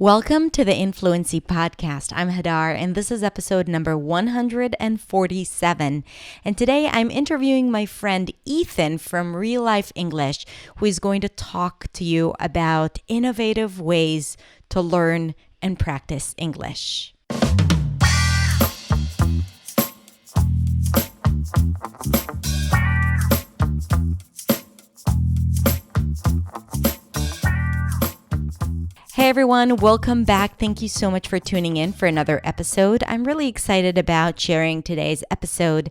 Welcome to the Influency Podcast. I'm Hadar, and this is episode number 147. And today I'm interviewing my friend Ethan from ReaLife English, who is going to talk to you about innovative ways to learn and practice English. Hey everyone, welcome back. Thank you so much for tuning in for another episode. I'm really excited about sharing today's episode.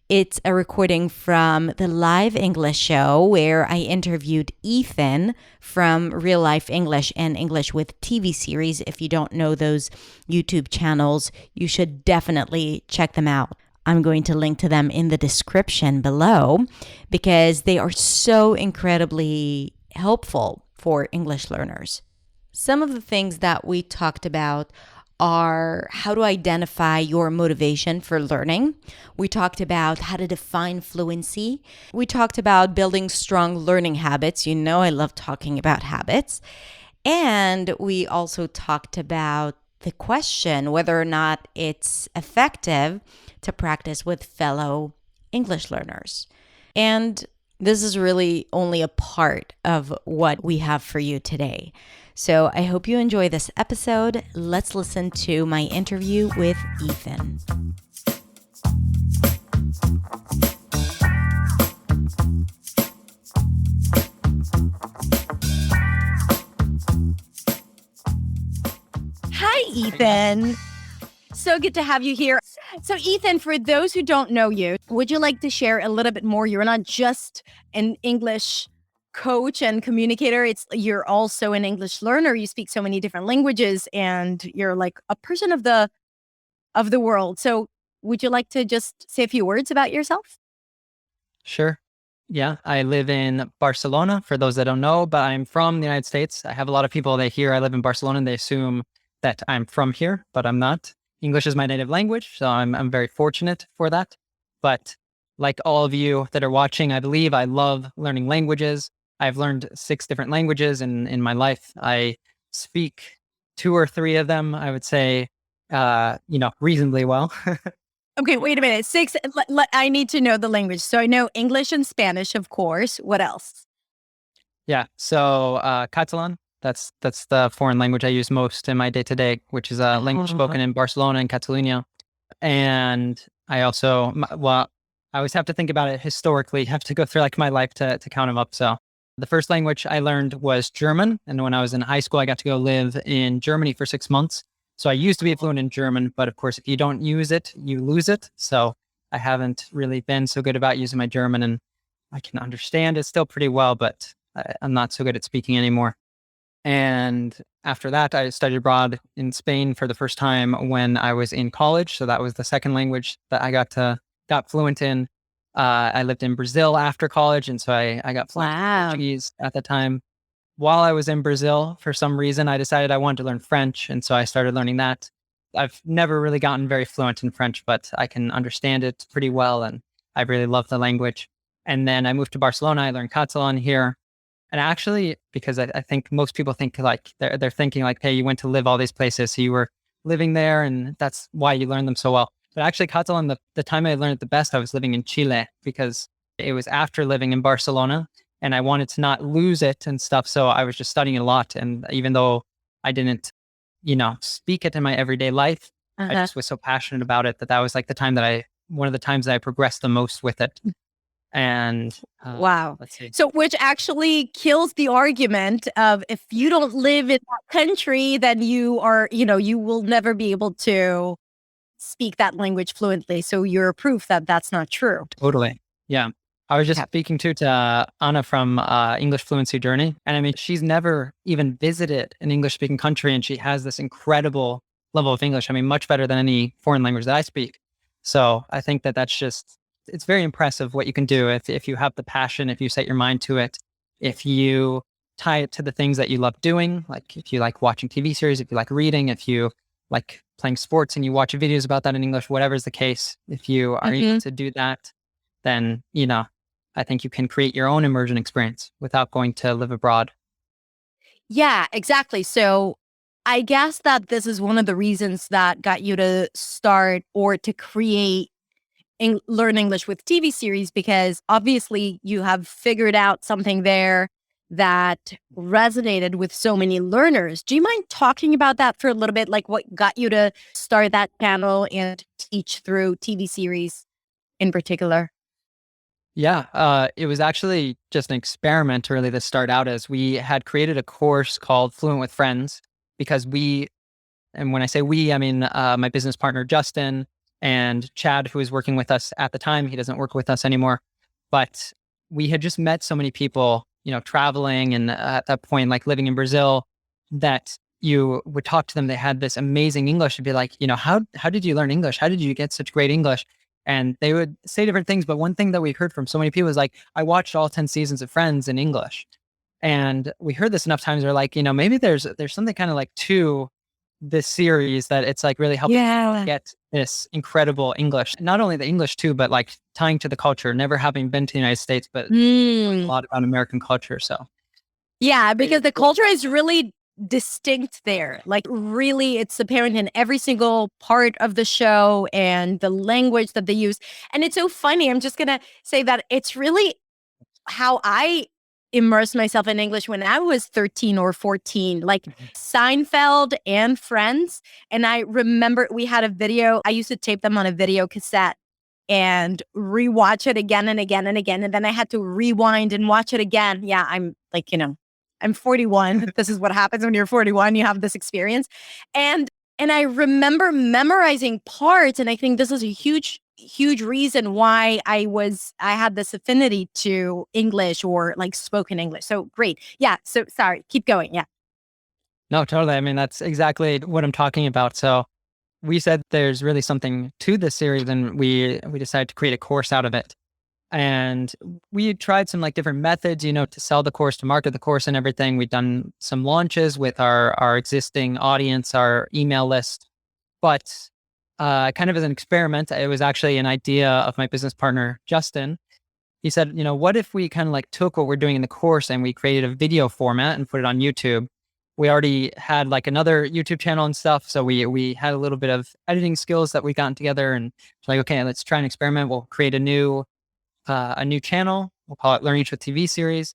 It's a recording from the Live English show where I interviewed Ethan from ReaLife English and English with TV series. If you don't know those YouTube channels, you should definitely check them out. I'm going to link to them in the description below because they are so incredibly helpful for English learners. Some of the things that we talked about are how to identify your motivation for learning. We talked about how to define fluency. We talked about building strong learning habits. You know, I love talking about habits. And we also talked about the question whether or not it's effective to practice with fellow English learners. And this is really only a part of what we have for you today. So I hope you enjoy this episode. Let's listen to my interview with Ethan. Hi, Ethan. So good to have you here. So Ethan, for those who don't know you, would you like to share a little bit more? You're not just an English coach and communicator. You're also an English learner. You speak so many different languages and you're like a person of the world. So would you like to just say a few words about yourself? Sure. Yeah, I live in Barcelona, for those that don't know, but I'm from the United States. I have a lot of people that hear I live in Barcelona and they assume that I'm from here, but I'm not. English is my native language, so I'm very fortunate for that. But like all of you that are watching, I believe I love learning languages. I've learned 6 different languages in my life. I speak 2 or 3 of them, I would say, reasonably well. Okay, wait a minute. 6, I need to know the language. So I know English and Spanish, of course. What else? Yeah, so Catalan, that's the foreign language I use most in my day-to-day, which is a language spoken in Barcelona and Catalonia. And I also, I always have to think about it historically, have to go through like my life to count them up. So the first language I learned was German. And when I was in high school, I got to go live in Germany for 6 months. So I used to be fluent in German, but of course, if you don't use it, you lose it. So I haven't really been so good about using my German, and I can understand it still pretty well, but I'm not so good at speaking anymore. And after that, I studied abroad in Spain for the first time when I was in college. So that was the second language that I got fluent in. I lived in Brazil after college, and so I got fluent in Portuguese at the time. While I was in Brazil, for some reason, I decided I wanted to learn French, and so I started learning that. I've never really gotten very fluent in French, but I can understand it pretty well, and I really love the language. And then I moved to Barcelona. I learned Catalan here. And actually, because I think most people think like they're thinking like, hey, you went to live all these places, so you were living there, and that's why you learned them so well. But actually, Catalan, the time I learned it the best, I was living in Chile, because it was after living in Barcelona, and I wanted to not lose it and stuff. So I was just studying a lot, and even though I didn't, speak it in my everyday life, I just was so passionate about it that was like one of the times that I progressed the most with it. And wow. Let's see. So which actually kills the argument of if you don't live in that country, then you will never be able to speak that language fluently. So you're proof that that's not true. Totally. Yeah. I was just speaking to Anna from English Fluency Journey. And I mean, she's never even visited an English speaking country, and she has this incredible level of English. I mean, much better than any foreign language that I speak. So I think it's very impressive what you can do if you have the passion, if you set your mind to it, if you tie it to the things that you love doing, like if you like watching TV series, if you like reading, if you like playing sports and you watch videos about that in English, whatever is the case, if you are able to do that, then, I think you can create your own immersion experience without going to live abroad. Yeah, exactly. So I guess that this is one of the reasons that got you to start or to create Learn English with TV series, because obviously you have figured out something there that resonated with so many learners. Do you mind talking about that for a little bit? Like what got you to start that channel and teach through TV series in particular? Yeah, it was actually just an experiment really to start out as. We had created a course called Fluent with Friends because and when I say we, I mean my business partner Justin and Chad, who was working with us at the time. He doesn't work with us anymore, but we had just met so many people, traveling and at that point, like living in Brazil, that you would talk to them. They had this amazing English and be like, how did you learn English? How did you get such great English? And they would say different things, but one thing that we heard from so many people is like, I watched all 10 seasons of Friends in English. And we heard this enough times. We're like, maybe there's something kind of like to this series that it's like really helping Yeah. get this incredible English. Not only the English too, but like tying to the culture, never having been to the United States, but a lot about American culture. So Yeah, because the culture is really distinct there. Like, really, it's apparent in every single part of the show and the language that they use. And it's so funny. I'm just going to say that it's really how I immersed myself in English when I was 13 or 14, like Seinfeld and Friends. And I remember we had a video, I used to tape them on a video cassette and rewatch it again and again and again. And then I had to rewind and watch it again. Yeah, I'm like, I'm 41. This is what happens when you're 41. You have this experience. And and I remember memorizing parts. And I think this is a huge reason why I had this affinity to English or like spoken English. So great. Yeah. So sorry, keep going. Yeah. no, totally. I mean, that's exactly what I'm talking about. So we said there's really something to this series, and we decided to create a course out of it. And we tried some like different methods, to sell the course, to market the course and everything. We've done some launches with our existing audience, our email list. But kind of as an experiment, it was actually an idea of my business partner, Justin. He said, what if we kind of like took what we're doing in the course and we created a video format and put it on YouTube? We already had like another YouTube channel and stuff. So we had a little bit of editing skills that we gotten together, and it's like, okay, let's try an experiment. We'll create a new channel. We'll call it Learn English with TV series.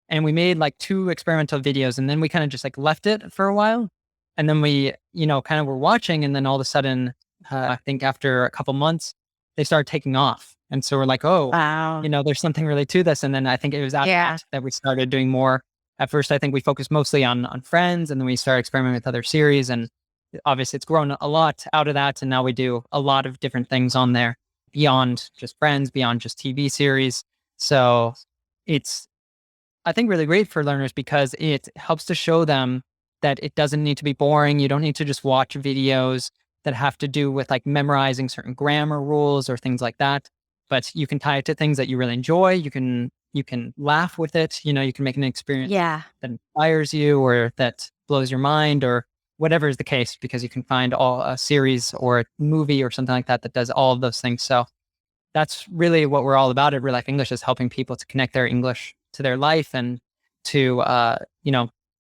And we made like 2 experimental videos, and then we kind of just like left it for a while. And then we, kind of were watching, and then all of a sudden, I think after a couple months, they started taking off. And so we're like, oh, Wow. there's something really to this. And then I think it was after that we started doing more. At first, I think we focused mostly on Friends, and then we started experimenting with other series. And obviously, it's grown a lot out of that. And now we do a lot of different things on there beyond just Friends, beyond just TV series. So it's, I think, really great for learners because it helps to show them that it doesn't need to be boring. You don't need to just watch videos that have to do with like memorizing certain grammar rules or things like that. But you can tie it to things that you really enjoy. You can laugh with it. You can make an experience Yeah. that inspires you or that blows your mind or whatever is the case, because you can find a series or a movie or something like that that does all of those things. So that's really what we're all about at ReaLife English, is helping people to connect their English to their life and to,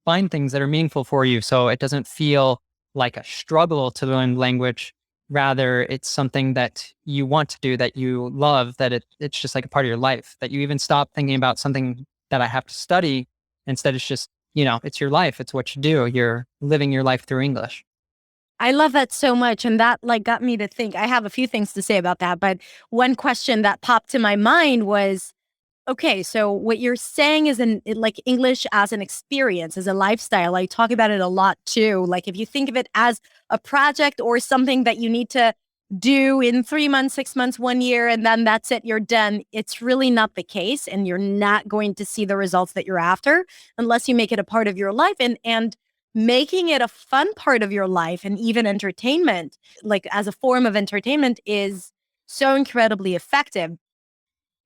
find things that are meaningful for you. So it doesn't feel like a struggle to learn language. Rather, it's something that you want to do, that you love, that it's just like a part of your life, that you even stop thinking about something that I have to study. Instead, it's just, it's your life. It's what you do. You're living your life through English. I love that so much. And that like got me to think. I have a few things to say about that. But one question that popped to my mind was, okay, so what you're saying is like English as an experience, as a lifestyle. I talk about it a lot too. Like if you think of it as a project or something that you need to do in 3 months, 6 months, 1 year, and then that's it, you're done. It's really not the case. And you're not going to see the results that you're after unless you make it a part of your life, and making it a fun part of your life and even entertainment, like as a form of entertainment, is so incredibly effective.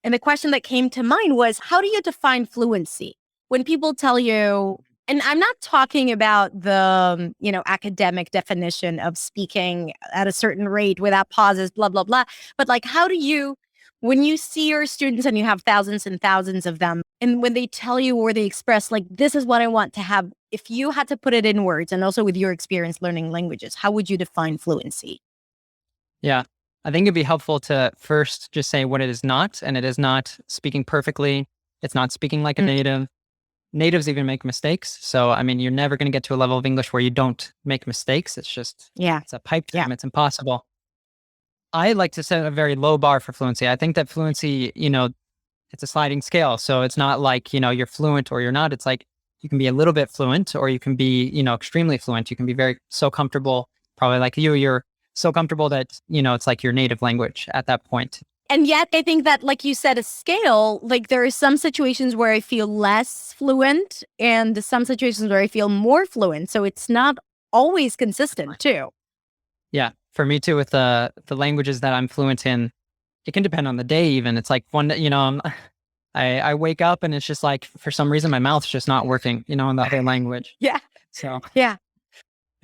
And the question that came to mind was, how do you define fluency? When people tell you, and I'm not talking about the, academic definition of speaking at a certain rate without pauses, blah, blah, blah. But like, how do you, when you see your students and you have thousands and thousands of them, and when they tell you or they express, like, this is what I want to have, if you had to put it in words and also with your experience learning languages, how would you define fluency? Yeah. I think it'd be helpful to first just say what it is not. And it is not speaking perfectly. It's not speaking like a Mm. native. Natives even make mistakes. So, I mean, you're never going to get to a level of English where you don't make mistakes. It's just, Yeah. it's a pipe Yeah. dream. It's impossible. I like to set a very low bar for fluency. I think that fluency, it's a sliding scale. So it's not like, you're fluent or you're not. It's like you can be a little bit fluent or you can be, extremely fluent. You can be very so comfortable, probably like you're so comfortable that, it's like your native language at that point. And yet, I think that, like you said, a scale, like there are some situations where I feel less fluent and some situations where I feel more fluent. So it's not always consistent, too. Yeah. For me too, with the languages that I'm fluent in, it can depend on the day even. It's like one day, I wake up and it's just like, for some reason, my mouth's just not working, in the other language. Yeah. So Yeah.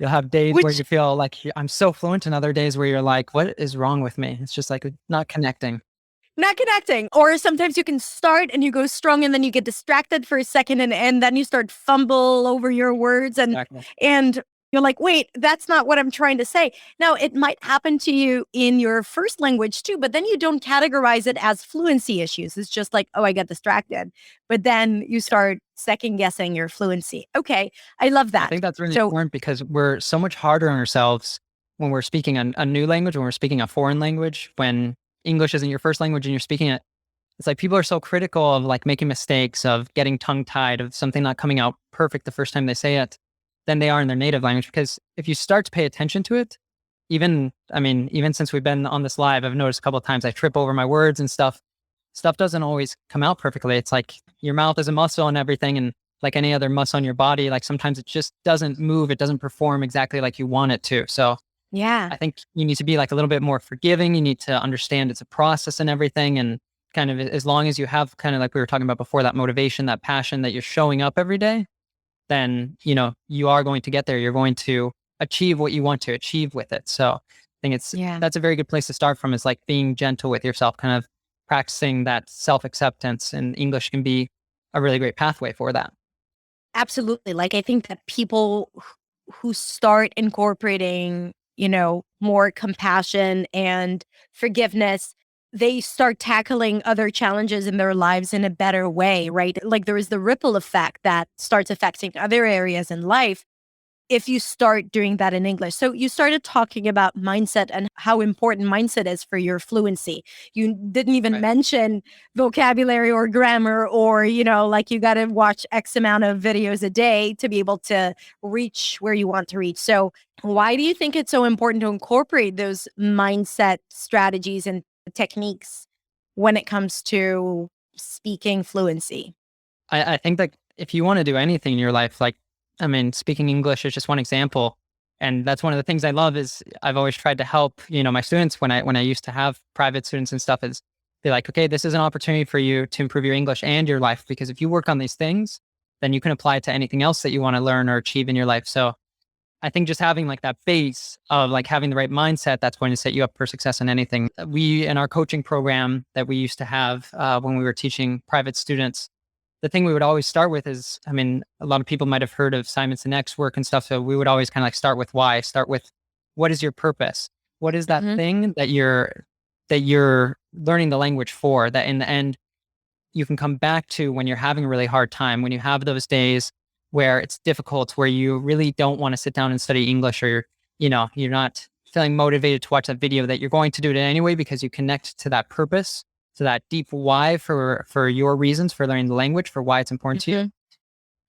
you'll have days where Which, you feel like I'm so fluent and other days where you're like, what is wrong with me? It's just like not connecting. not connecting. Or sometimes you can start and you go strong and then you get distracted for a second and then you start fumble over your words Exactly. and you're like, wait, that's not what I'm trying to say. Now, it might happen to you in your first language too, but then you don't categorize it as fluency issues. It's just like, oh, I got distracted. But then you start second guessing your fluency. Okay, I love I that. think that's really So, important because we're so much harder on ourselves when we're speaking a new language, when we're speaking a foreign language, when English isn't your first language and you're speaking it. It's like people are so critical of like making mistakes, of getting tongue tied, of something not coming out perfect the first time they say it than they are in their native language. Because if you start to pay attention to it, even since we've been on this live, I've noticed a couple of times I trip over my words and stuff. Stuff doesn't always come out perfectly. It's like your mouth is a muscle and everything. And like any other muscle on your body, like sometimes it just doesn't move. It doesn't perform exactly like you want it to. So yeah. I think you need to be like a little bit more forgiving. You need to understand it's a process and everything. And kind of as long as you have kind of like we were talking about before, that motivation, that passion that you're showing up every day, then, you are going to get there. You're going to achieve what you want to achieve with it. So I think Yeah. that's a very good place to start from, is like being gentle with yourself, kind of practicing that self-acceptance, and English can be a really great pathway for that. Absolutely. Like, I think that people who start incorporating, more compassion and forgiveness, they start tackling other challenges in their lives in a better way, right? Like, there is the ripple effect that starts affecting other areas in life if you start doing that in English. So you started talking about mindset and how important mindset is for your fluency. You didn't even Right. mention vocabulary or grammar or, like you got to watch X amount of videos a day to be able to reach where you want to reach. So why do you think it's so important to incorporate those mindset strategies and techniques when it comes to speaking fluency? I think that if you want to do anything in your life, like, speaking English is just one example. And that's one of the things I love is I've always tried to help, my students when I used to have private students and stuff, is be like, okay, this is an opportunity for you to improve your English and your life. Because if you work on these things, then you can apply it to anything else that you want to learn or achieve in your life. So I think just having like that base of like having the right mindset, that's going to set you up for success in anything. We, in our coaching program that we used to have when we were teaching private students, the thing we would always start with is, a lot of people might have heard of Simon Sinek's work and stuff. So we would always kind of like start with why, start with what is your purpose? What is that Mhm. thing that you're learning the language for, that in the end you can come back to when you're having a really hard time, when you have those days where it's difficult, where you really don't want to sit down and study English, or you're not feeling motivated to watch that video, that you're going to do it anyway because you connect to that purpose, to that deep why for your reasons for learning the language, for why it's important to you. Mhm.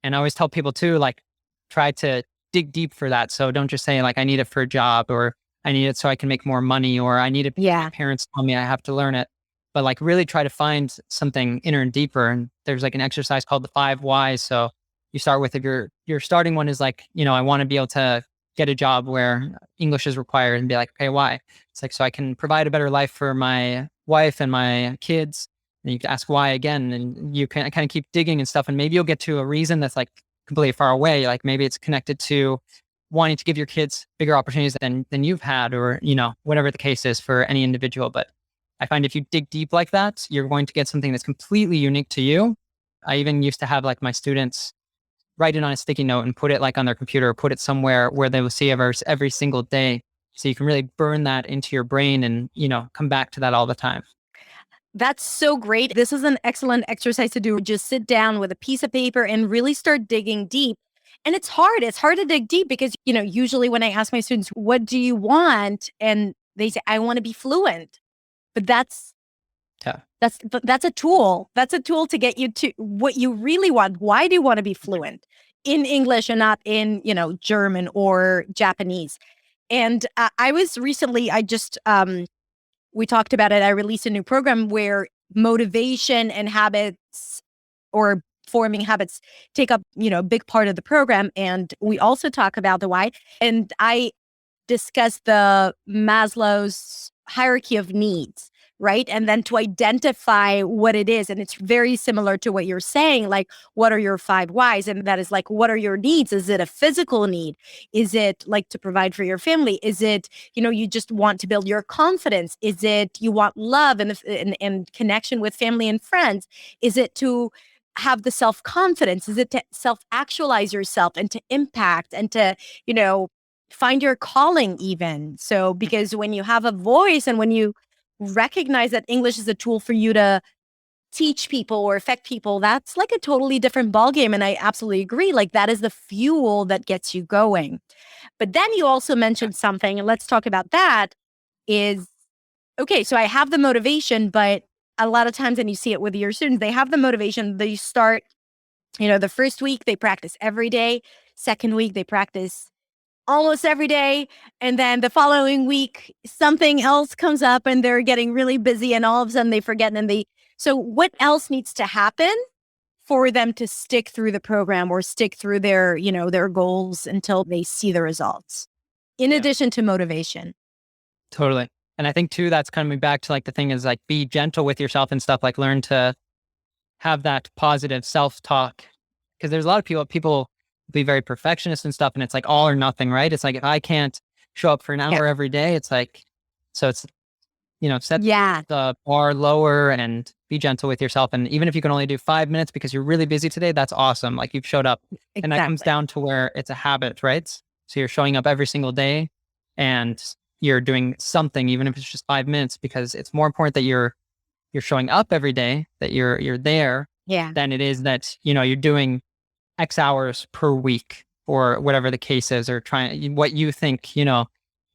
And I always tell people too, like, try to dig deep for that. So don't just say like, I need it for a job, or I need it so I can make more money, or I need it because my Yeah. parents tell me I have to learn it. But like really try to find something inner and deeper. And there's like an exercise called the 5 whys. So you start with, if your starting one is like, I want to be able to get a job where English is required, and be like, okay, why? It's like, so I can provide a better life for my wife and my kids. And you can ask why again, and you can kind of keep digging and stuff. And maybe you'll get to a reason that's like completely far away. Like maybe it's connected to wanting to give your kids bigger opportunities than you've had, or, whatever the case is for any individual. But I find if you dig deep like that, you're going to get something that's completely unique to you. I even used to have like my students write it on a sticky note and put it like on their computer, or put it somewhere where they will see every single day. So you can really burn that into your brain and, come back to that all the time. That's so great. This is an excellent exercise to do. Just sit down with a piece of paper and really start digging deep. And it's hard. It's hard to dig deep because, usually when I ask my students, what do you want? And they say, I want to be fluent. But Yeah. that's a tool. That's a tool to get you to what you really want. Why do you want to be fluent in English and not in, German or Japanese? And I was recently, we talked about it. I released a new program where motivation and habits or forming habits take up, a big part of the program. And we also talk about the why. And I discuss the Maslow's hierarchy of needs, right? And then to identify what it is. And it's very similar to what you're saying, like, what are your 5 whys? And that is like, what are your needs? Is it a physical need? Is it like to provide for your family? Is it, you just want to build your confidence? Is it you want love and connection with family and friends? Is it to have the self-confidence? Is it to self-actualize yourself and to impact and to, find your calling even? So, because when you have a voice and when you recognize that English is a tool for you to teach people or affect people, that's like a totally different ballgame. And I absolutely agree. Like, that is the fuel that gets you going. But then you also mentioned something, and let's talk about that, is, okay, so I have the motivation, but a lot of times, and you see it with your students, they have the motivation, they start, the first week they practice every day, second week they practice almost every day. And then the following week, something else comes up and they're getting really busy and all of a sudden they forget. So what else needs to happen for them to stick through the program or stick through their goals until they see the results in addition to motivation? Totally. And I think too, that's coming back to like the thing is like, be gentle with yourself and stuff, like learn to have that positive self-talk. Because there's a lot of people be very perfectionist and stuff. And it's like all or nothing, right? It's like, if I can't show up for an hour every day, it's like, so it's, set the bar lower and be gentle with yourself. And even if you can only do 5 minutes because you're really busy today, that's awesome. Like, you've showed up. Exactly. And that comes down to where it's a habit, right? So you're showing up every single day and you're doing something, even if it's just 5 minutes, because it's more important that you're showing up every day, that you're there, than it is that, you're doing X hours per week or whatever the case is, or trying what you think,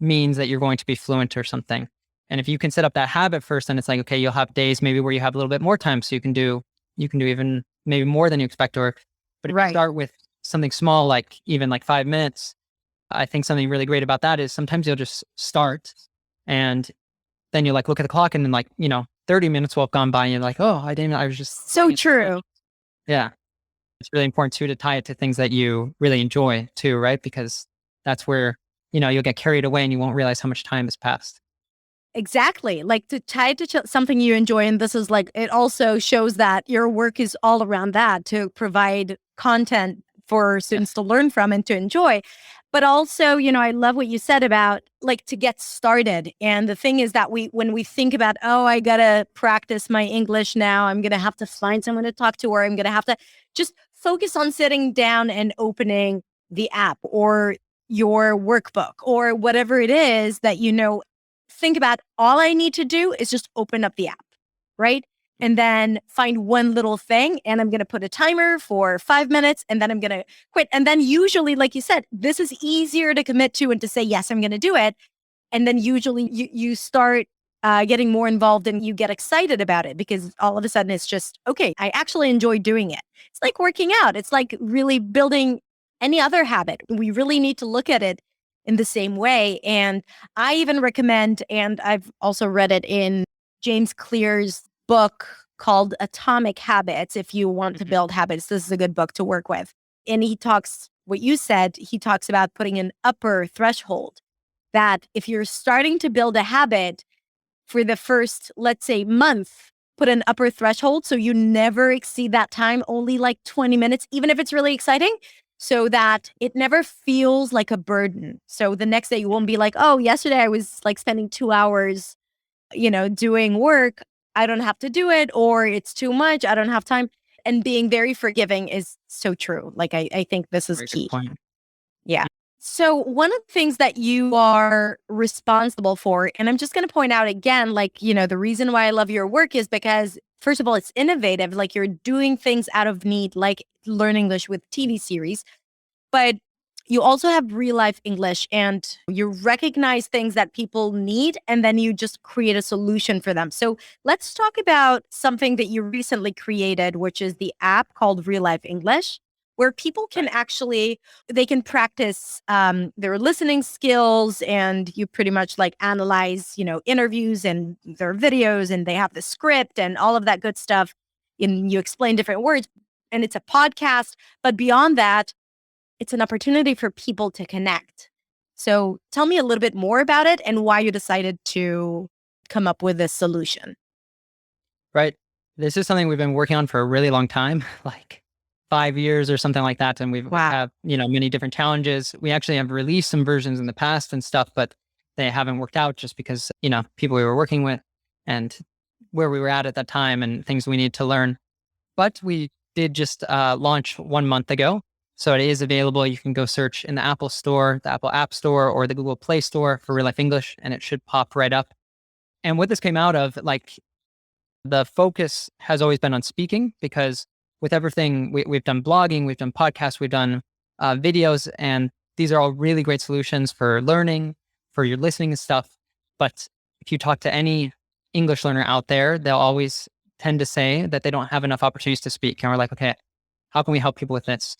means that you're going to be fluent or something. And if you can set up that habit first, then it's like, okay, you'll have days maybe where you have a little bit more time. So you can do even maybe more than you expect, but if you start with something small, like even like 5 minutes, I think something really great about that is sometimes you'll just start and then you like look at the clock and then like, 30 minutes will have gone by and you're like, oh, I was just so true. Yeah. It's really important too to tie it to things that you really enjoy too, right? Because that's where, you'll get carried away and you won't realize how much time has passed. Exactly. Like, to tie it to something you enjoy. And this is like, it also shows that your work is all around that, to provide content for students to learn from and to enjoy. But also, I love what you said about like to get started. And the thing is that when we think about, oh, I got to practice my English now, I'm going to have to find someone to talk to, or I'm going to have to just focus on sitting down and opening the app or your workbook or whatever it is that, think about, all I need to do is just open up the app, right? And then find one little thing, and I'm going to put a timer for 5 minutes, and then I'm going to quit. And then usually, like you said, this is easier to commit to and to say, yes, I'm going to do it. And then usually you start getting more involved and you get excited about it, because all of a sudden it's just, okay, I actually enjoy doing it. It's like working out. It's like really building any other habit. We really need to look at it in the same way. And I even recommend, and I've also read it in James Clear's book called Atomic Habits. If you want to build habits, this is a good book to work with. And he talks, what you said, he talks about putting an upper threshold, that if you're starting to build a habit for the first, let's say, month, put an upper threshold so you never exceed that time, only like 20 minutes, even if it's really exciting, so that it never feels like a burden. So the next day you won't be like, oh, yesterday I was like spending 2 hours doing work, I don't have to do it, or it's too much, I don't have time. And being very forgiving is so true. Like, I think this is Very good key. point. Yeah. So one of the things that you are responsible for, and I'm just going to point out again, like, the reason why I love your work is because, first of all, it's innovative. Like, you're doing things out of need, like Learn English with TV series. But you also have real life English, and you recognize things that people need, and then you just create a solution for them. So let's talk about something that you recently created, which is the app called ReaLife English, where people can actually, they can practice their listening skills, and you pretty much like analyze, interviews and their videos, and they have the script and all of that good stuff. And you explain different words, and it's a podcast. But beyond that, it's an opportunity for people to connect. So tell me a little bit more about it and why you decided to come up with this solution. Right. This is something we've been working on for a really long time, like 5 years or something like that. And we've Wow. have, many different challenges. We actually have released some versions in the past and stuff, but they haven't worked out just because, people we were working with and where we were at that time and things we need to learn. But we did just launch 1 month ago. So it is available. You can go search in the Apple Store, the Apple App Store, or the Google Play Store for ReaLife English, and it should pop right up. And what this came out of, like, the focus has always been on speaking, because with everything, we've done blogging, we've done podcasts, we've done videos, and these are all really great solutions for learning, for your listening and stuff. But if you talk to any English learner out there, they'll always tend to say that they don't have enough opportunities to speak. And we're like, okay, how can we help people with this?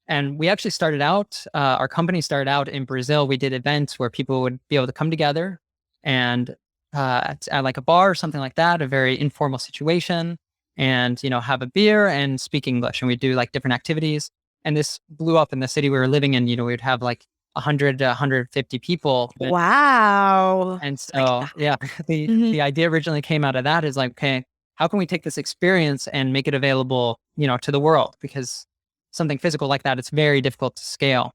And we actually started out, our company started out in Brazil. We did events where people would be able to come together and at like a bar or something like that, a very informal situation, and, have a beer and speak English. And we do like different activities. And this blew up in the city we were living in. We would have like 100 to 150 people. Wow. And so, yeah, Mhm. the idea originally came out of that is like, okay, how can we take this experience and make it available, to the world? Because something physical like that, it's very difficult to scale.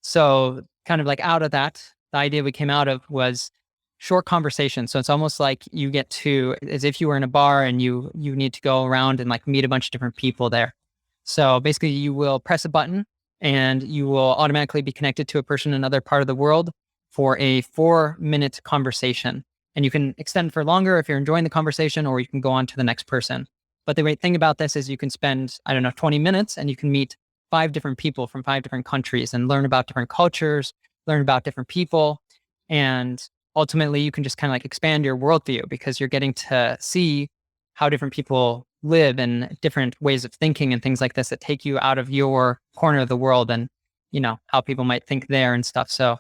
So kind of like out of that, the idea we came out of was short conversation. So it's almost like you get to, as if you were in a bar and you need to go around and like meet a bunch of different people there. So basically you will press a button and you will automatically be connected to a person in another part of the world for a 4-minute conversation. And you can extend for longer if you're enjoying the conversation, or you can go on to the next person. But the great thing about this is you can spend, 20 minutes, and you can meet 5 different people from 5 different countries and learn about different cultures, learn about different people. And ultimately, you can just kind of like expand your worldview, because you're getting to see how different people live and different ways of thinking and things like this that take you out of your corner of the world and, how people might think there and stuff. So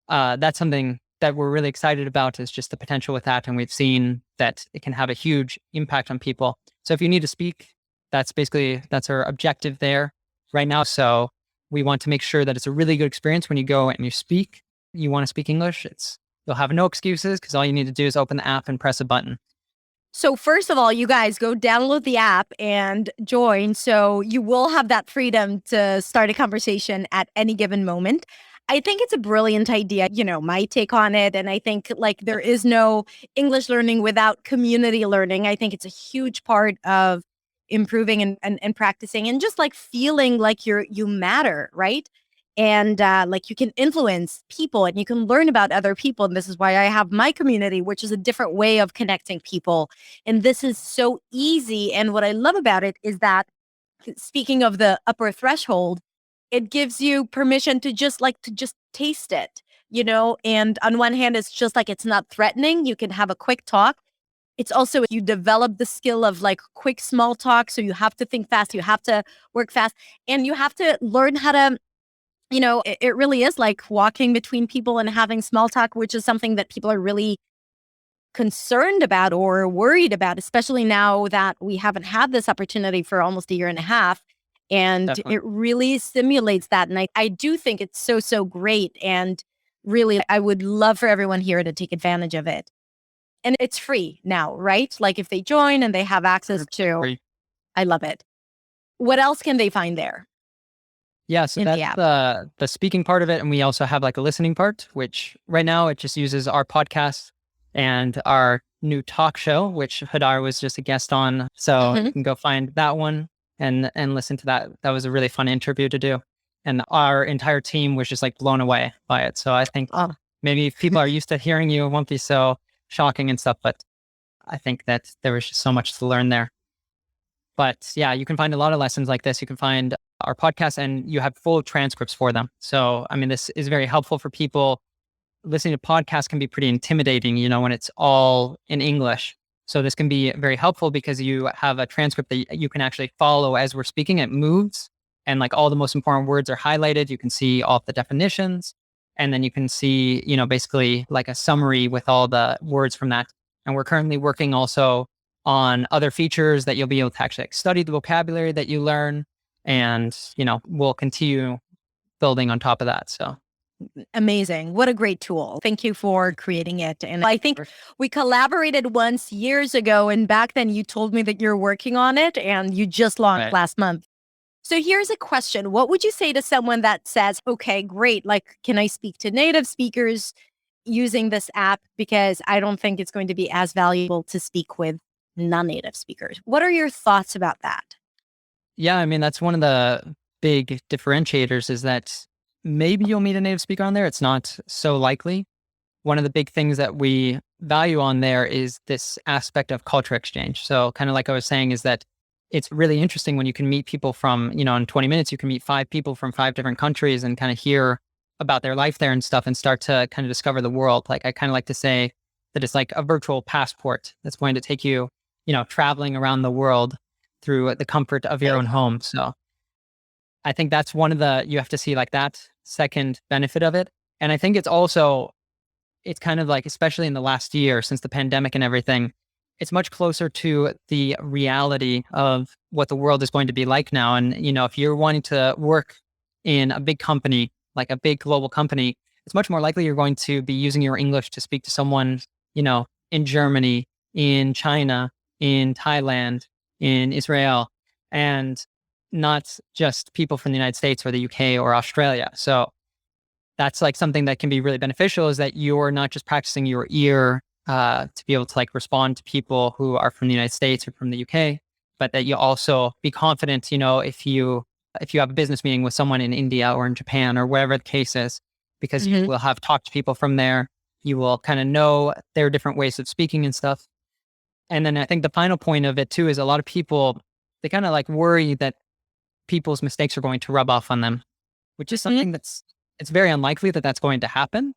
that's something that we're really excited about, is just the potential with that. And we've seen that it can have a huge impact on people. So if you need to speak, that's our objective there right now. So we want to make sure that it's a really good experience when you go and you speak. You want to speak English, you'll have no excuses, because all you need to do is open the app and press a button. So first of all, you guys go download the app and join. So you will have that freedom to start a conversation at any given moment. I think it's a brilliant idea, my take on it. And I think like there is no English learning without community learning. I think it's a huge part of improving and practicing, and just like feeling like you matter, right? And like you can influence people and you can learn about other people. And this is why I have my community, which is a different way of connecting people. And this is so easy. And what I love about it is that, speaking of the upper threshold, it gives you permission to just taste it, and on one hand, it's just like, it's not threatening. You can have a quick talk. It's also, you develop the skill of like quick small talk. So you have to think fast, you have to work fast, and you have to learn how to, it really is like walking between people and having small talk, which is something that people are really concerned about or worried about, especially now that we haven't had this opportunity for almost a year and a half. And Definitely. it really stimulates that. And I do think it's so, so great. And really, I would love for everyone here to take advantage of it. And it's free now, right? Like if they join and they have access to, Free. I love it. What else can they find there? Yeah, so In the that's app. the speaking part of it. And we also have like a listening part, which right now it just uses our podcast. and our new talk show, which Hadar was just a guest on. So you can go find that one and listen to that. That was a really fun interview to do. And our entire team was just like blown away by it. So I think maybe if people are used to hearing you, it won't be so shocking and stuff, but I think that there was just so much to learn there. But yeah, you can find a lot of lessons like this. You can find our podcast and you have full transcripts for them. So, I mean, this is very helpful for people. Listening to podcasts can be pretty intimidating, when it's all in English. So this can be very helpful because you have a transcript that you can actually follow as we're speaking. It moves and like all the most important words are highlighted. You can see all of the definitions and then you can see, basically like a summary with all the words from that. And we're currently working also on other features that you'll be able to actually study the vocabulary that you learn. And, we'll continue building on top of that. So amazing. What a great tool. Thank you for creating it. And I think we collaborated once years ago. And back then you told me that you're working on it and you just launched last month. So here's a question. What would you say to someone that says, okay, great. Like, can I speak to native speakers using this app? Because I don't think it's going to be as valuable to speak with non-native speakers. What are your thoughts about that? Yeah, I mean, that's one of the big differentiators is that maybe you'll meet a native speaker on there. It's not so likely. One of the big things that we value on there is this aspect of culture exchange. So kind of like I was saying is that it's really interesting when you can meet people from, in 20 minutes, you can meet 5 people from 5 different countries and kind of hear about their life there and stuff and start to kind of discover the world. Like I kind of like to say that it's like a virtual passport that's going to take you, traveling around the world through the comfort of your own home. So I think that's one of you have to see like that second benefit of it. And I think it's kind of like, especially in the last year since the pandemic and everything, it's much closer to the reality of what the world is going to be like now. And, if you're wanting to work in a big company, like a big global company, it's much more likely you're going to be using your English to speak to someone, in Germany, in China, in Thailand, in Israel, and not just people from the United States or the UK or Australia. So that's like something that can be really beneficial is that you're not just practicing your ear to be able to like respond to people who are from the United States or from the UK, but that you also be confident, if you have a business meeting with someone in India or in Japan or wherever the case is, because you will have talked to people from there, you will kind of know their different ways of speaking and stuff. And then I think the final point of it too is a lot of people, they kind of like worry that people's mistakes are going to rub off on them, which is something it's very unlikely that that's going to happen.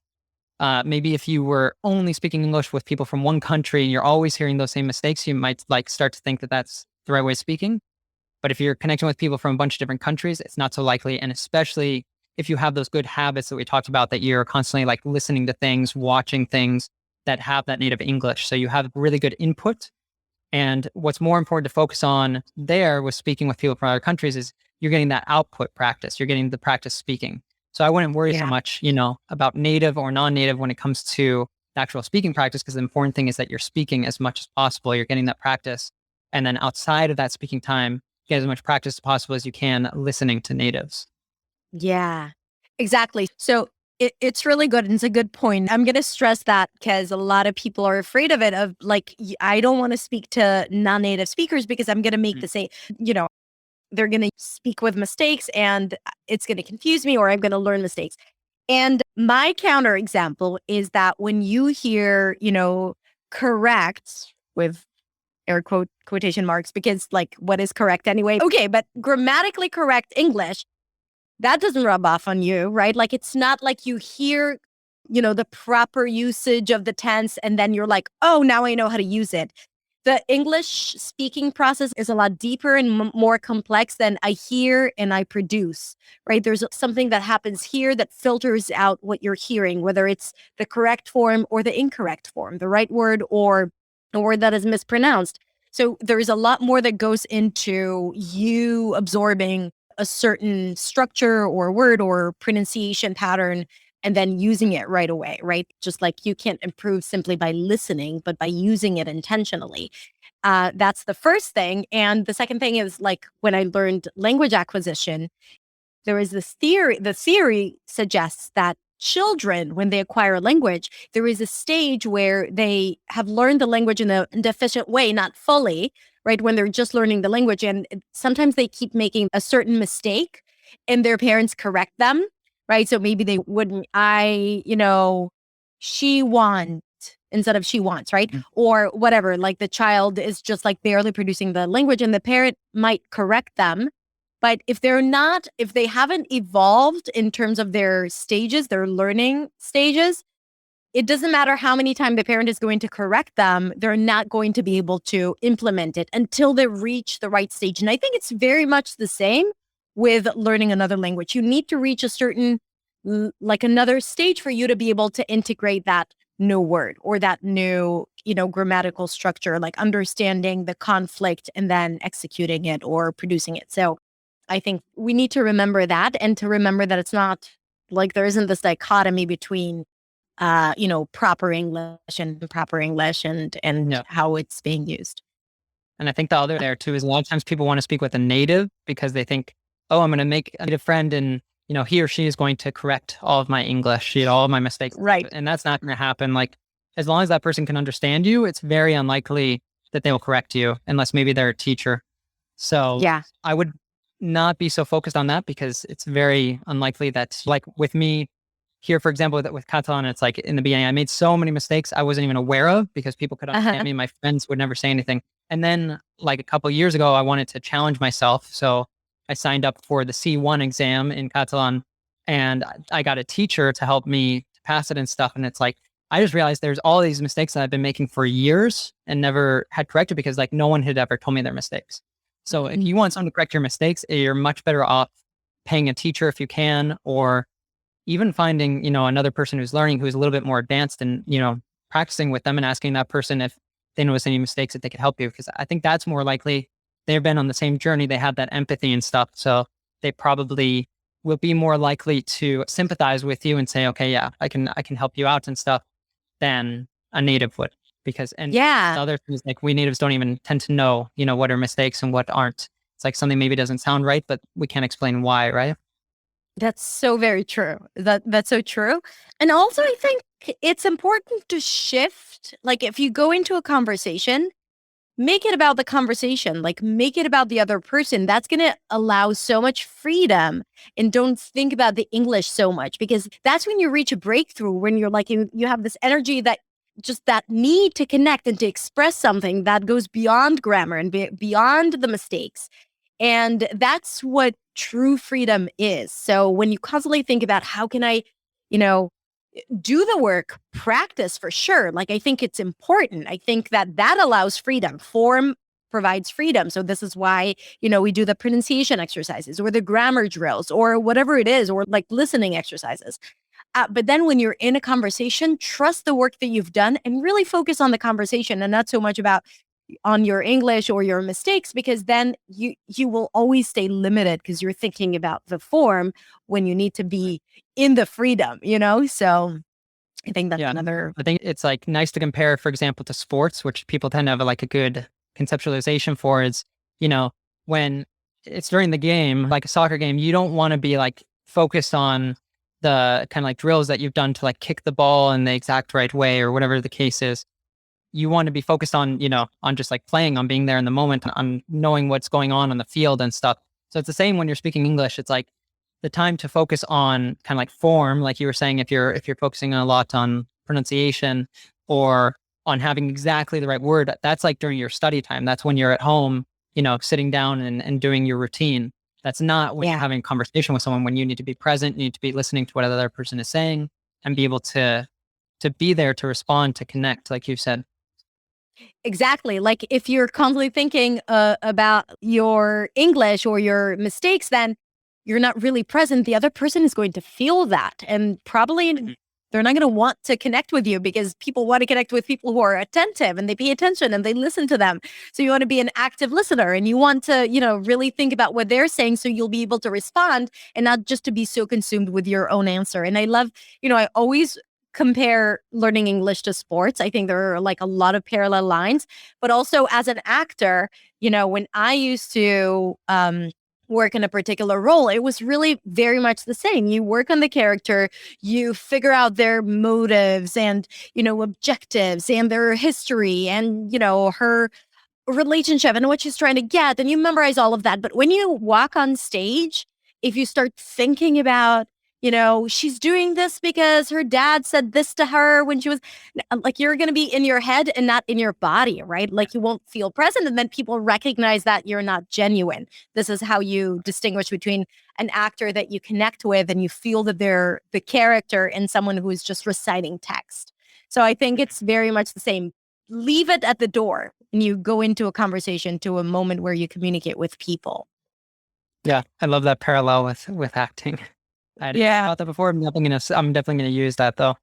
Maybe if you were only speaking English with people from one country and you're always hearing those same mistakes, you might like start to think that that's the right way of speaking. But if you're connecting with people from a bunch of different countries, it's not so likely. And especially if you have those good habits that we talked about, that you're constantly like listening to things, watching things that have that native English. So you have really good input. And what's more important to focus on there with speaking with people from other countries is you're getting that output practice. You're getting the practice speaking. So I wouldn't worry so much, about native or non-native when it comes to the actual speaking practice, because the important thing is that you're speaking as much as possible. You're getting that practice. And then outside of that speaking time, get as much practice as possible as you can listening to natives. Yeah, exactly. So it's really good. And it's a good point. I'm going to stress that because a lot of people are afraid of it, of like, I don't want to speak to non-native speakers because I'm going to make the same, they're going to speak with mistakes and it's going to confuse me or I'm going to learn mistakes. And my counter example is that when you hear, correct with air quotation marks, because like what is correct anyway? Okay, but grammatically correct English, that doesn't rub off on you, right? Like it's not like you hear, the proper usage of the tense and then you're like, oh, now I know how to use it. The English speaking process is a lot deeper and more complex than I hear and I produce, right? There's something that happens here that filters out what you're hearing, whether it's the correct form or the incorrect form, the right word or a word that is mispronounced. So there's a lot more that goes into you absorbing a certain structure or word or pronunciation pattern and then using it right away, right? Just like you can't improve simply by listening, but by using it intentionally. That's the first thing. And the second thing is like when I learned language acquisition, there is this theory, the theory suggests that children, when they acquire a language, there is a stage where they have learned the language in a deficient way, not fully, right? When they're just learning the language. And sometimes they keep making a certain mistake and their parents correct them, right? So maybe they wouldn't, she want instead of she wants, right? Or whatever, like the child is just like barely producing the language and the parent might correct them. But if they haven't evolved in terms of their stages, their learning stages, it doesn't matter how many times the parent is going to correct them, they're not going to be able to implement it until they reach the right stage. And I think it's very much the same with learning another language. You need to reach a certain, like another stage for you to be able to integrate that new word or that new, grammatical structure, like understanding the conflict and then executing it or producing it. So I think we need to remember that and to remember that it's not like there isn't this dichotomy between, proper English and improper English and Yeah. how it's being used. And I think the other there too is a lot of times people want to speak with a native because they think, oh, I'm going to make a native friend and, he or she is going to correct all of my English, all of my mistakes. Right. And that's not going to happen. Like, as long as that person can understand you, it's very unlikely that they will correct you unless maybe they're a teacher. So Yeah. I would not be so focused on that because it's very unlikely that, like with me here, for example, with Catalan, it's like in the beginning, I made so many mistakes I wasn't even aware of because people could understand me. My friends would never say anything. And then like a couple of years ago, I wanted to challenge myself. So I signed up for the C1 exam in Catalan and I got a teacher to help me pass it and stuff. And it's like, I just realized there's all these mistakes that I've been making for years and never had corrected because like no one had ever told me their mistakes. So if you want someone to correct your mistakes, you're much better off paying a teacher if you can, or even finding, another person who's learning, who's a little bit more advanced and, practicing with them and asking that person if they notice any mistakes that they could help you. Because I think that's more likely they've been on the same journey. They have that empathy and stuff. So they probably will be more likely to sympathize with you and say, okay, yeah, I can help you out and stuff than a native would. Because, and the other thing is like we natives don't even tend to know, what are mistakes and what aren't. It's like something maybe doesn't sound right, but we can't explain why, right? That's so very true. That's so true. And also I think it's important to shift. Like if you go into a conversation, make it about the conversation, like make it about the other person. That's going to allow so much freedom and don't think about the English so much because that's when you reach a breakthrough when you're like, you have this energy that just that need to connect and to express something that goes beyond grammar and beyond the mistakes. And that's what true freedom is. So when you constantly think about how can I, do the work, practice for sure. Like I think it's important. I think that allows freedom. Form provides freedom. So this is why, we do the pronunciation exercises or the grammar drills or whatever it is, or like listening exercises. But then when you're in a conversation, trust the work that you've done and really focus on the conversation and not so much about on your English or your mistakes, because then you will always stay limited because you're thinking about the form when you need to be in the freedom, So I think that's another. I think it's like nice to compare, for example, to sports, which people tend to have like a good conceptualization for is, when it's during the game, like a soccer game, you don't want to be like focused on the kind of like drills that you've done to like kick the ball in the exact right way or whatever the case is. You want to be focused on, on just like playing, on being there in the moment, on knowing what's going on the field and stuff. So it's the same when you're speaking English. It's like the time to focus on kind of like form, like you were saying, if you're focusing a lot on pronunciation or on having exactly the right word, that's like during your study time. That's when you're at home, sitting down and doing your routine. That's not when you're having a conversation with someone, when you need to be present, you need to be listening to what the other person is saying and be able to be there to respond, to connect, like you said. Exactly. Like if you're constantly thinking about your English or your mistakes, then you're not really present. The other person is going to feel that and probably they're not going to want to connect with you because people want to connect with people who are attentive and they pay attention and they listen to them. So you want to be an active listener and you want to, really think about what they're saying so you'll be able to respond and not just to be so consumed with your own answer. And I love, I always compare learning English to sports. I think there are like a lot of parallel lines, but also as an actor, when I used to work in a particular role. It was really very much the same. You work on the character, you figure out their motives and, objectives and their history and, her relationship and what she's trying to get, and you memorize all of that. But when you walk on stage, if you start thinking about, she's doing this because her dad said this to her when she was like, you're going to be in your head and not in your body, right? Like you won't feel present. And then people recognize that you're not genuine. This is how you distinguish between an actor that you connect with and you feel that they're the character and someone who is just reciting text. So I think it's very much the same. Leave it at the door and you go into a conversation, to a moment where you communicate with people. Yeah, I love that parallel with acting. I hadn't thought that before. I'm definitely gonna use that though.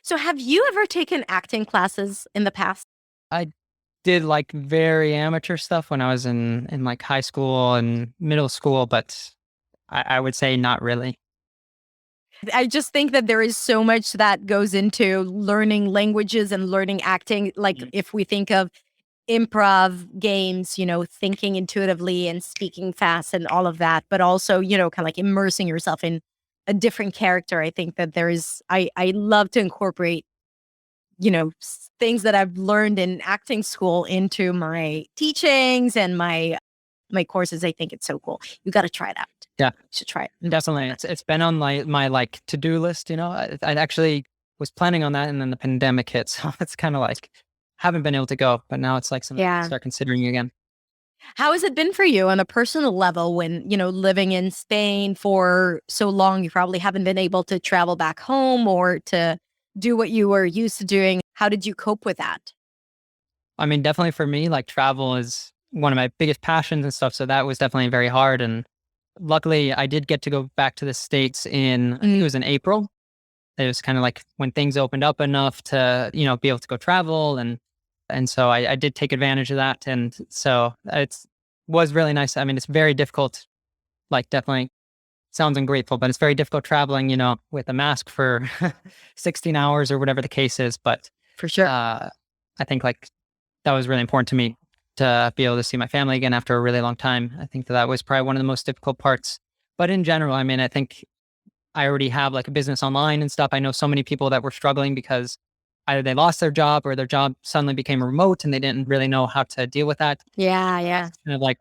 So have you ever taken acting classes in the past? I did like very amateur stuff when I was in like high school and middle school, but I would say not really. I just think that there is so much that goes into learning languages and learning acting. Like if we think of improv games, thinking intuitively and speaking fast and all of that, but also, kind of like immersing yourself in a different character. I think that I love to incorporate, things that I've learned in acting school into my teachings and my courses. I think it's so cool. You got to try it out. Yeah, you should try it. Definitely. It's been on my like to-do list, I actually was planning on that and then the pandemic hit. So it's kind of like haven't been able to go, but now it's like something to start considering again. How has it been for you on a personal level when, living in Spain for so long, you probably haven't been able to travel back home or to do what you were used to doing? How did you cope with that? I mean, definitely for me, like travel is one of my biggest passions and stuff. So that was definitely very hard. And luckily I did get to go back to the States I think it was in April. It was kind of like when things opened up enough to, be able to go travel. And so I did take advantage of that. And so was really nice. I mean, it's very difficult, like definitely sounds ungrateful, but it's very difficult traveling, with a mask for 16 hours or whatever the case is. But for sure, I think like that was really important to me to be able to see my family again after a really long time. I think that was probably one of the most difficult parts. But in general, I mean, I think I already have like a business online and stuff. I know so many people that were struggling because either they lost their job or their job suddenly became remote and they didn't really know how to deal with that. Yeah. It's kind of like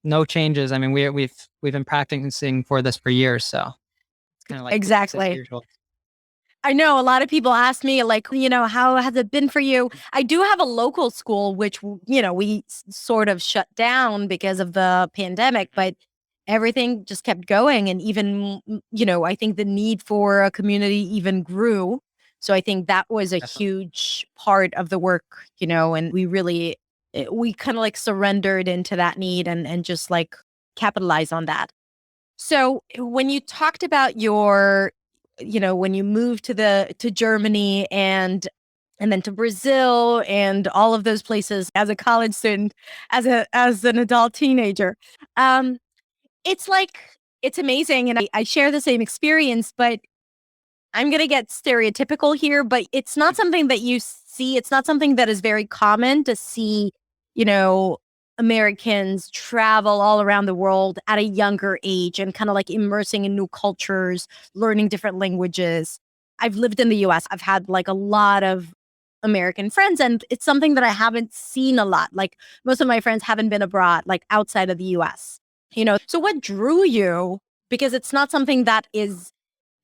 no changes. I mean, we've been practicing for this for years, so it's kind of like exactly. I know a lot of people ask me, like, how has it been for you? I do have a local school, which, we sort of shut down because of the pandemic, but everything just kept going. And even, I think the need for a community even grew. So I think that was a huge part of the work, and we kind of like surrendered into that need and just like capitalize on that. So when you talked about when you moved to Germany and then to Brazil and all of those places as a college student, as an adult teenager, it's like, it's amazing. And I share the same experience, but I'm going to get stereotypical here, but it's not something that you see. It's not something that is very common to see, Americans travel all around the world at a younger age and kind of like immersing in new cultures, learning different languages. I've lived in the US. I've had like a lot of American friends, and it's something that I haven't seen a lot. Like most of my friends haven't been abroad, like outside of the US. So what drew you? Because it's not something that is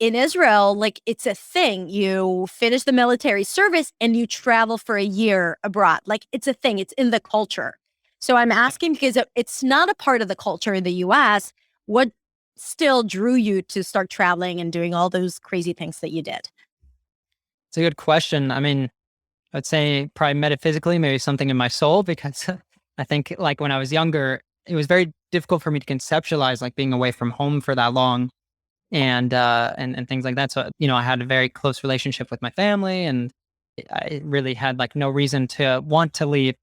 in Israel, like it's a thing. You finish the military service and you travel for a year abroad. Like it's a thing. It's in the culture. So I'm asking because it's not a part of the culture in the US. What still drew you to start traveling and doing all those crazy things that you did? It's a good question. I mean, I'd say probably metaphysically, maybe something in my soul, because I think like when I was younger, it was very difficult for me to conceptualize like being away from home for that long and things like that. So, I had a very close relationship with my family and I really had like no reason to want to leave.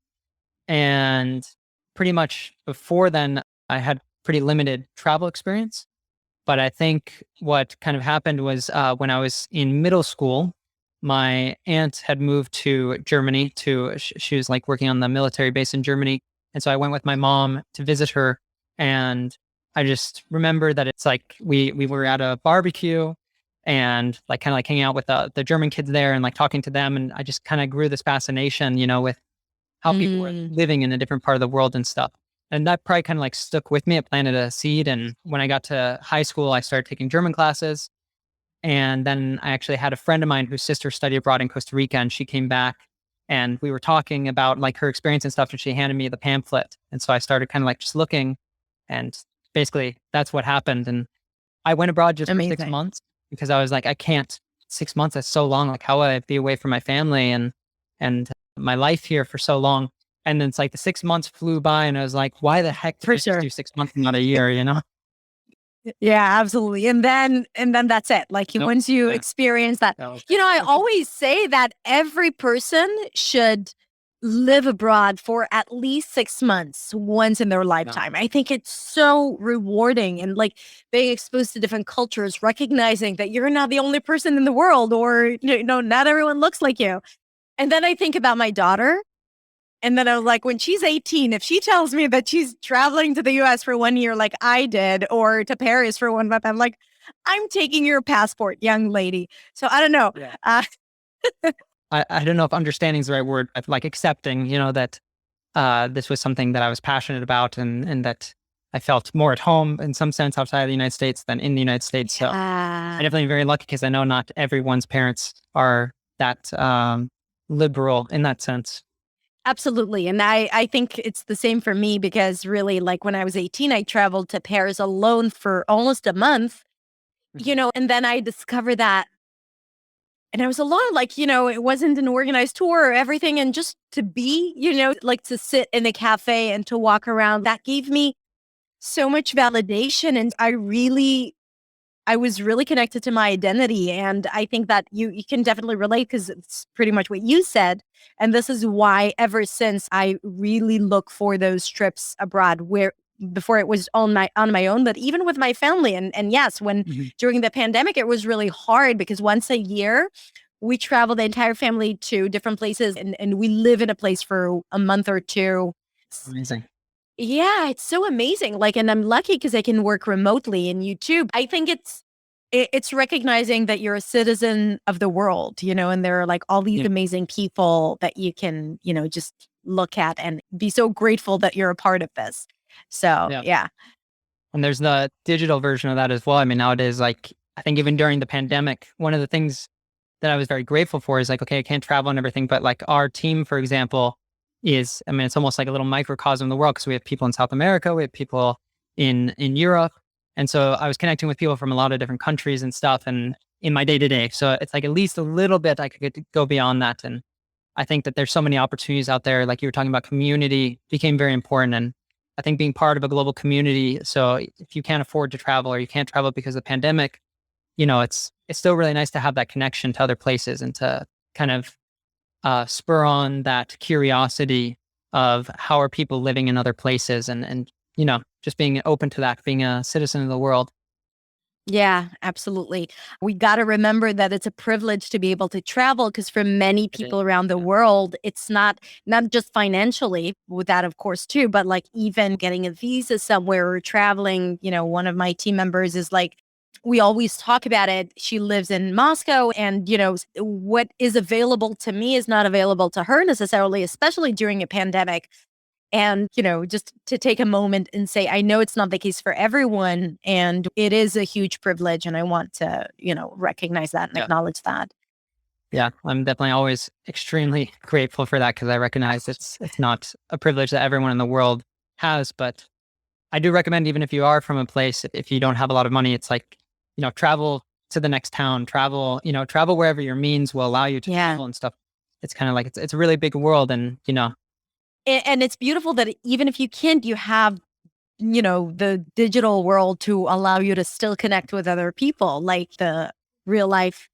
And pretty much before then, I had pretty limited travel experience. But I think what kind of happened was when I was in middle school, my aunt had moved to Germany she was like working on the military base in Germany. And so I went with my mom to visit her. And I just remember that it's like we were at a barbecue and like kind of like hanging out with the German kids there and like talking to them. And I just kind of grew this fascination, with how people were Mm, living in a different part of the world and stuff. And that probably kind of like stuck with me. It planted a seed. And when I got to high school, I started taking German classes. And then I actually had a friend of mine whose sister studied abroad in Costa Rica, and she came back and we were talking about like her experience and stuff. And she handed me the pamphlet. And so I started kind of like just looking, and basically that's what happened. And I went abroad just for 6 months because I was like, I can't, 6 months, that's so long. Like, how would I be away from my family and my life here for so long? And then it's like the 6 months flew by and I was like, why the heck did for I just sure. do 6 months and not a year, Yeah, absolutely. And then that's it. Like Nope. once you Yeah. experience that, That was I it. always say that every person should live abroad for at least 6 months once in their lifetime. I think it's so rewarding and like being exposed to different cultures, recognizing that you're not the only person in the world or, not everyone looks like you. And then I think about my daughter. And then I was like, when she's 18, if she tells me that she's traveling to the US for 1 year like I did, or to Paris for 1 month, I'm like, I'm taking your passport, young lady. So I don't know. Yeah. Uh, I don't know if understanding is the right word, but like accepting, that this was something that I was passionate about and that I felt more at home in some sense outside of the United States than in the United States. So I'm yeah, definitely very lucky because I know not everyone's parents are that liberal in that sense. absolutely. And I think it's the same for me because really, like when I was 18, I traveled to Paris alone for almost a month, and then I discovered that. And I was alone, like, it wasn't an organized tour or everything. And just to be, like to sit in a cafe and to walk around, that gave me so much validation. And I was really connected to my identity. And I think that you can definitely relate because it's pretty much what you said. And this is why ever since I really look for those trips abroad where before it was on my own, but even with my family. And yes, when Mhm. during the pandemic, it was really hard because once a year we travel the entire family to different places and we live in a place for a month or two. Amazing. Yeah, it's so amazing. Like, and I'm lucky because I can work remotely and YouTube. I think it's recognizing that you're a citizen of the world, and there are like all these Yeah. amazing people that you can, just look at and be so grateful that you're a part of this. So, Yeah. yeah. And there's the digital version of that as well. I mean, nowadays, like, I think even during the pandemic, one of the things that I was very grateful for is like, okay, I can't travel and everything, but like our team, for example, I mean, it's almost like a little microcosm of the world because we have people in South America, we have people in Europe. And so I was connecting with people from a lot of different countries and stuff and in my day to day. So it's like at least a little bit I could get to go beyond that. And I think that there's so many opportunities out there. Like you were talking about, community became very important. And I think being part of a global community. So if you can't afford to travel or you can't travel because of the pandemic, it's still really nice to have that connection to other places and to kind of spur on that curiosity of how are people living in other places and just being open to that, being a citizen of the world. Yeah, absolutely. We got to remember that it's a privilege to be able to travel because for many It is. people around the Yeah. world, it's not just financially, with that of course too, but like even getting a visa somewhere or traveling, one of my team members is like we always talk about it. She lives in Moscow and what is available to me is not available to her necessarily, especially during a pandemic. And, just to take a moment and say, I know it's not the case for everyone, and it is a huge privilege. And I want to, recognize that and Yeah. acknowledge that. Yeah, I'm definitely always extremely grateful for that because I recognize it's not a privilege that everyone in the world has. But I do recommend, even if you are from a place, if you don't have a lot of money, it's like, travel to the next town, travel wherever your means will allow you to Yeah. travel and stuff. It's kind of like it's a really big world, and And it's beautiful that even if you can't, you have, the digital world to allow you to still connect with other people, like the real life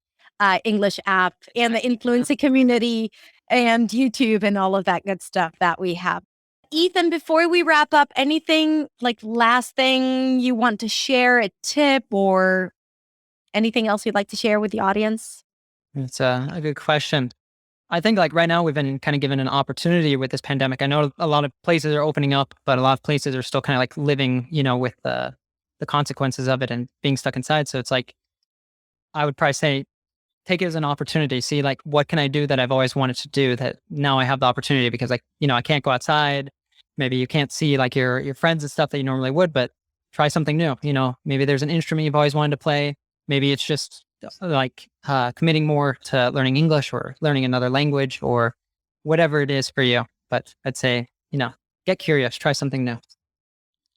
English app and the influencer community and YouTube and all of that good stuff that we have. Ethan, before we wrap up, anything like last thing you want to share, a tip or anything else you'd like to share with the audience? it's a good question. I think like right now we've been kind of given an opportunity with this pandemic. I know a lot of places are opening up, but a lot of places are still kind of like living, with the consequences of it and being stuck inside. So it's like, I would probably say, take it as an opportunity. See, like, what can I do that I've always wanted to do that now I have the opportunity because, like, I can't go outside. Maybe you can't see like your friends and stuff that you normally would, but try something new. Maybe there's an instrument you've always wanted to play. Maybe it's just like committing more to learning English or learning another language or whatever it is for you. But I'd say, get curious, try something new.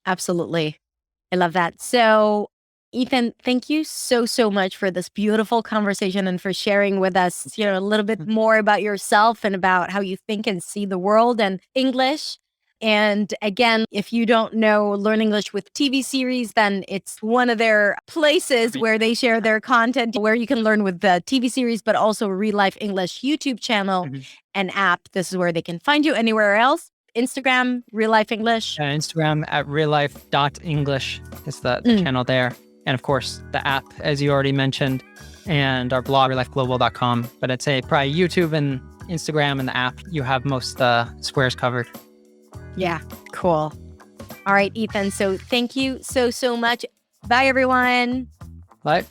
Absolutely. I love that. So, Ethan, thank you so, so much for this beautiful conversation and for sharing with us, a little bit more about yourself and about how you think and see the world and English. And again, if you don't know Learn English with TV series, then it's one of their places where they share their content, where you can learn with the TV series, but also ReaLife English YouTube channel and app. This is where they can find you. Anywhere else? Instagram, ReaLife English. Instagram at reallife.english is the channel there. And of course, the app, as you already mentioned, and our blog, reallifeglobal.com. But I'd say probably YouTube and Instagram and the app, you have most squares covered. Yeah, cool. All right, Ethan. So thank you so, so much. Bye, everyone. Bye.